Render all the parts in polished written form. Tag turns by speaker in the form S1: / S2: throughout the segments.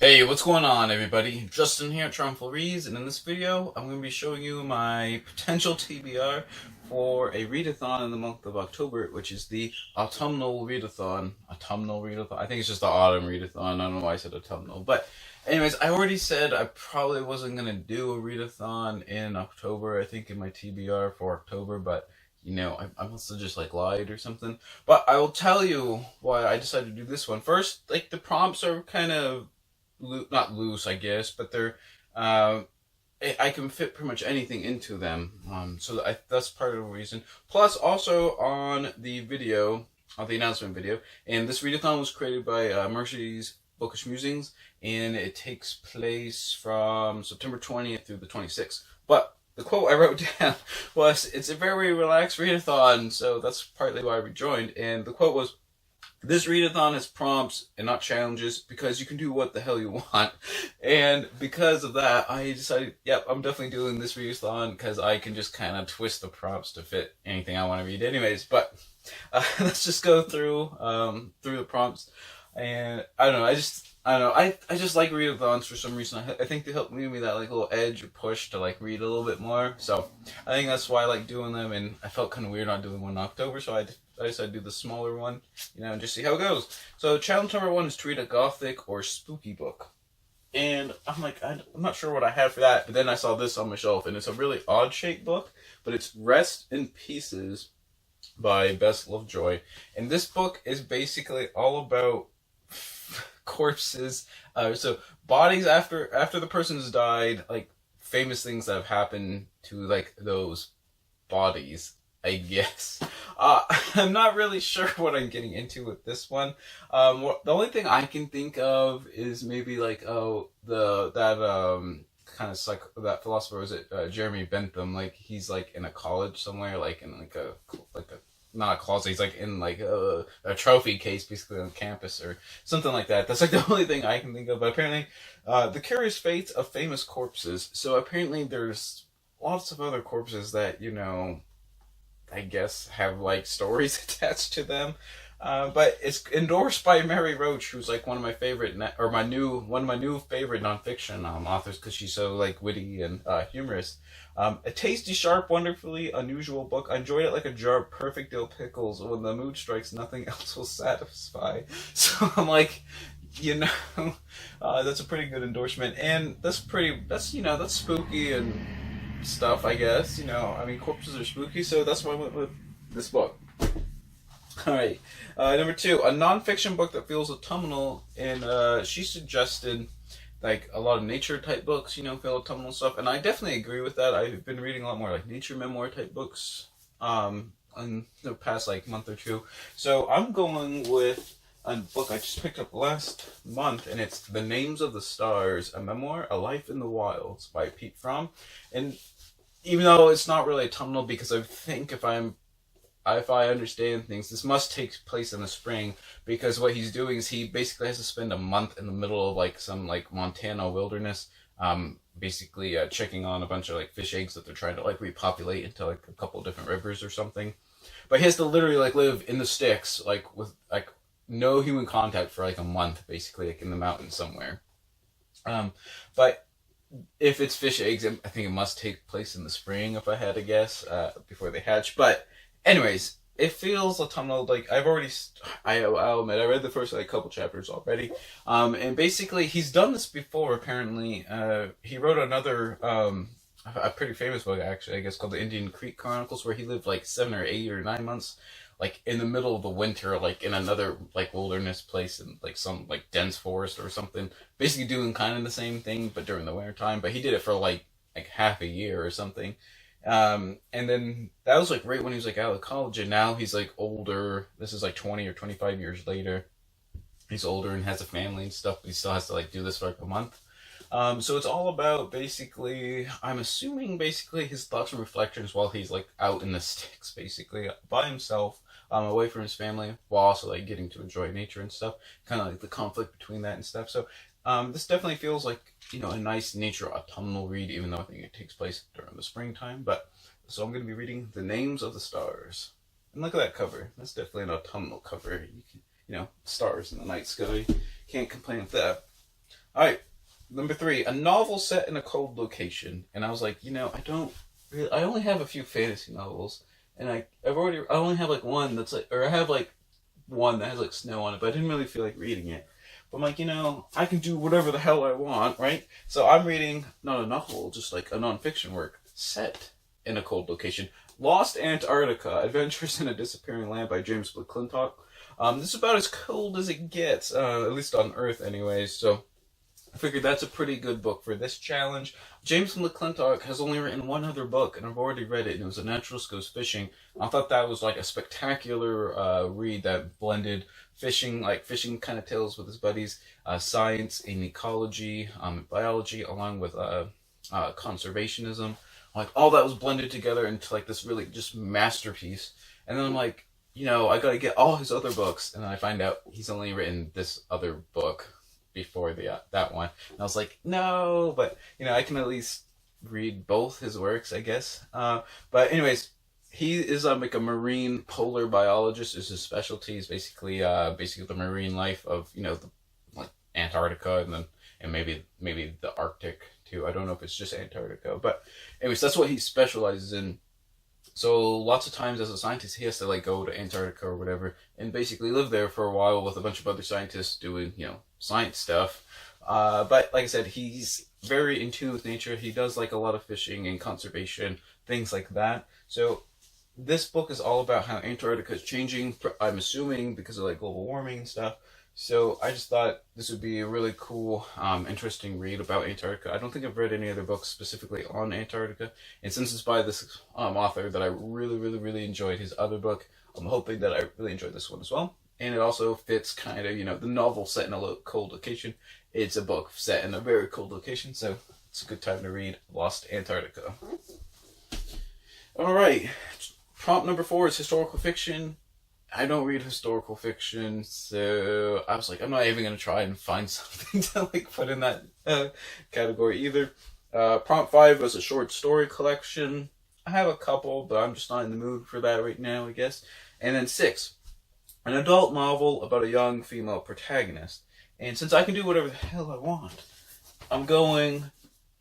S1: Hey, what's going on, everybody? Justin here at Triumphal Reads, and in this video, I'm going to be showing you my potential TBR for a readathon in the month of October, which is the autumnal readathon. Autumnal readathon? I think it's just the autumn readathon. I don't know why I said autumnal. But anyways, I already said I probably wasn't going to do a readathon in October, I think in my TBR for October, but I must have just lied or something. But I will tell you why I decided to do this one. First, the prompts are kind of not loose, I guess, but they're I can fit pretty much anything into them. That's part of the reason. Plus, also on the video, on the announcement video, and this readathon was created by Mercy's Bookish Musings, and it takes place from September 20th through the 26th. But the quote I wrote down was, "It's a very relaxed readathon," so that's partly why I rejoined. And the quote was, "This readathon is prompts and not challenges because you can do what the hell you want." And because of that, I decided, yep, I'm definitely doing this readathon because I can just kind of twist the prompts to fit anything I want to read anyways. But let's just go through the prompts. And I don't know, I just like readathons for some reason. I think they help give me that little edge or push to read a little bit more. So I think that's why I like doing them, and I felt kind of weird not doing one in October, so I decided to do the smaller one, and just see how it goes. So challenge number 1 is to read a gothic or spooky book. And I'm not sure what I have for that, but then I saw this on my shelf, and it's a really odd-shaped book, but it's Rest in Pieces by Bess Lovejoy. And this book is basically all about corpses, so bodies after the person's died, famous things that have happened to those bodies, I guess. I'm not really sure what I'm getting into with this one. The only thing I can think of is maybe that philosopher, was it Jeremy Bentham? He's in a college somewhere, in a not a closet. He's in a trophy case, basically on campus or something like that. That's the only thing I can think of. But apparently, the curious fate of famous corpses. So apparently, there's lots of other corpses that I guess have stories attached to them. But it's endorsed by Mary Roach, who's one of my favorite, one of my new favorite nonfiction authors, because she's so witty and humorous. A tasty, sharp, wonderfully unusual book. I enjoyed it like a jar of perfect dill pickles. When the mood strikes, nothing else will satisfy. So I'm that's a pretty good endorsement, and that's spooky and stuff, I guess. Corpses are spooky, so that's why I went with this book. Alright, number 2, a nonfiction book that feels autumnal, and she suggested a lot of nature type books, feel autumnal stuff, and I definitely agree with that. I've been reading a lot more nature memoir type books in the past month or two. So I'm going with a book I just picked up last month, and it's The Names of the Stars, a memoir, A Life in the Wilds by Pete Fromm. And even though it's not really autumnal, because I think if I understand things, this must take place in the spring, because what he's doing is he basically has to spend a month in the middle of some Montana wilderness, basically checking on a bunch of fish eggs that they're trying to repopulate into a couple different rivers or something. But he has to literally live in the sticks, with no human contact for a month, basically, in the mountains somewhere. But if it's fish eggs, I think it must take place in the spring, if I had to guess, before they hatch. But anyways, it feels autumnal. I'll admit, I read the first couple chapters already. And basically, he's done this before, apparently. He wrote another, a pretty famous book, actually, I guess, called the Indian Creek Chronicles, where he lived 7 or 8 or 9 months, in the middle of the winter, in another, wilderness place in, some, dense forest or something. Basically doing kind of the same thing, but during the winter time. But he did it for, half a year or something. And then that was right when he was out of college, and now he's older. This is 20 or 25 years later. He's older and has a family and stuff, but he still has to do this for a month. So it's all about basically, I'm assuming basically his thoughts and reflections while he's out in the sticks, basically by himself, away from his family, while also getting to enjoy nature and stuff. Kind of the conflict between that and stuff. So this definitely feels a nice nature autumnal read, even though I think it takes place during the springtime. But so I'm going to be reading The Names of the Stars. And look at that cover. That's definitely an autumnal cover. You can, stars in the night sky. Can't complain with that. All right, number 3, a novel set in a cold location. And I was like, I only have a few fantasy novels, and I only have like one that's like, or I have like one that has like snow on it, but I didn't really feel like reading it. But I'm like, I can do whatever the hell I want, right? So I'm reading not a novel, just like a nonfiction work set in a cold location. Lost Antarctica: Adventures in a Disappearing Land by James McClintock. This is about as cold as it gets, at least on Earth, anyways. So I figured that's a pretty good book for this challenge. James McClintock has only written one other book, and I've already read it, and it was A Naturalist Goes Fishing. I thought that was like a spectacular read that blended fishing kind of tales with his buddies, science and ecology, biology, along with conservationism. Like, all that was blended together into like this really just masterpiece. And then I'm like, I gotta get all his other books, and then I find out he's only written this other book before that one. And I was like, no, but I can at least read both his works, I guess. But anyways, he is like a marine polar biologist. Is his specialty. Is basically the marine life of like Antarctica, and maybe the Arctic too. I don't know if it's just Antarctica, but anyways, that's what he specializes in. So lots of times as a scientist, he has to like go to Antarctica or whatever and basically live there for a while with a bunch of other scientists doing, science stuff. But like I said, he's very in tune with nature. He does like a lot of fishing and conservation, things like that. So this book is all about how Antarctica is changing, I'm assuming because of like global warming and stuff. So I just thought this would be a really cool, interesting read about Antarctica. I don't think I've read any other books specifically on Antarctica. And since it's by this author that I really, really, really enjoyed his other book, I'm hoping that I really enjoyed this one as well. And it also fits kind of, the novel set in a cold location. It's a book set in a very cold location, so it's a good time to read Lost Antarctica. All right. Prompt number 4 is historical fiction. I don't read historical fiction, so I was like, I'm not even going to try and find something to like put in that category either. Prompt 5 was a short story collection. I have a couple, but I'm just not in the mood for that right now, I guess. And then 6, an adult novel about a young female protagonist. And since I can do whatever the hell I want, I'm going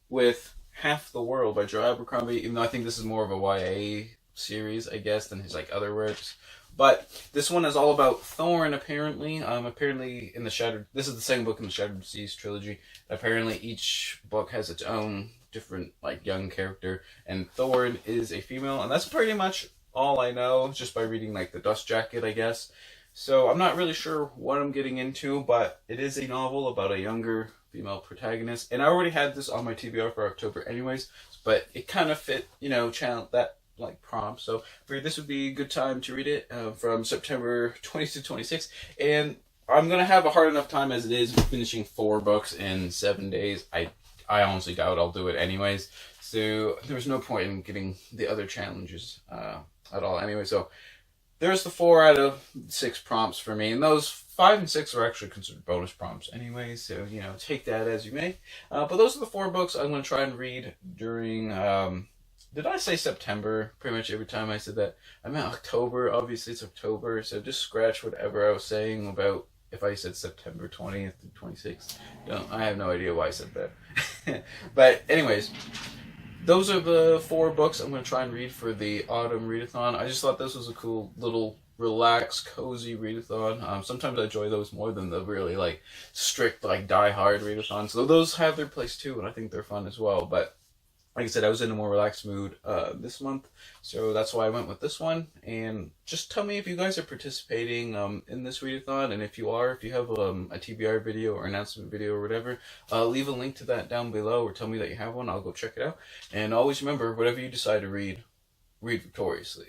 S1: with Half the World by Joe Abercrombie, even though I think this is more of a YA series, I guess, than his like other works. But this one is all about Thorn, apparently. Apparently in this is the second book in the Shattered Seas trilogy. Apparently each book has its own different like young character, and Thorn is a female, and that's pretty much all I know just by reading like the Dust Jacket, I guess. So I'm not really sure what I'm getting into, but it is a novel about a younger female protagonist, and I already had this on my TBR for October anyways, but it kind of fit, channel that like prompt. So I figured this would be a good time to read it from September 20th to 26th. And I'm going to have a hard enough time as it is finishing 4 books in 7 days. I honestly doubt I'll do it anyways. So there's no point in getting the other challenges at all anyway. So there's the 4 out of 6 prompts for me. And those 5 and 6 are actually considered bonus prompts anyway. So, take that as you may. But those are the 4 books I'm going to try and read during... did I say September? Pretty much every time I said that. I meant October. Obviously, it's October. So just scratch whatever I was saying about if I said September 20th to 26th. I have no idea why I said that. But anyways, those are the 4 books I'm going to try and read for the autumn readathon. I just thought this was a cool little relaxed, cozy readathon. Sometimes I enjoy those more than the really like strict, like die-hard readathons. So those have their place too, and I think they're fun as well. But like I said, I was in a more relaxed mood this month, so that's why I went with this one. And just tell me if you guys are participating in this readathon, and if you have a TBR video or announcement video or whatever, leave a link to that down below, or tell me that you have one. I'll go check it out. And always remember, whatever you decide to read, read victoriously.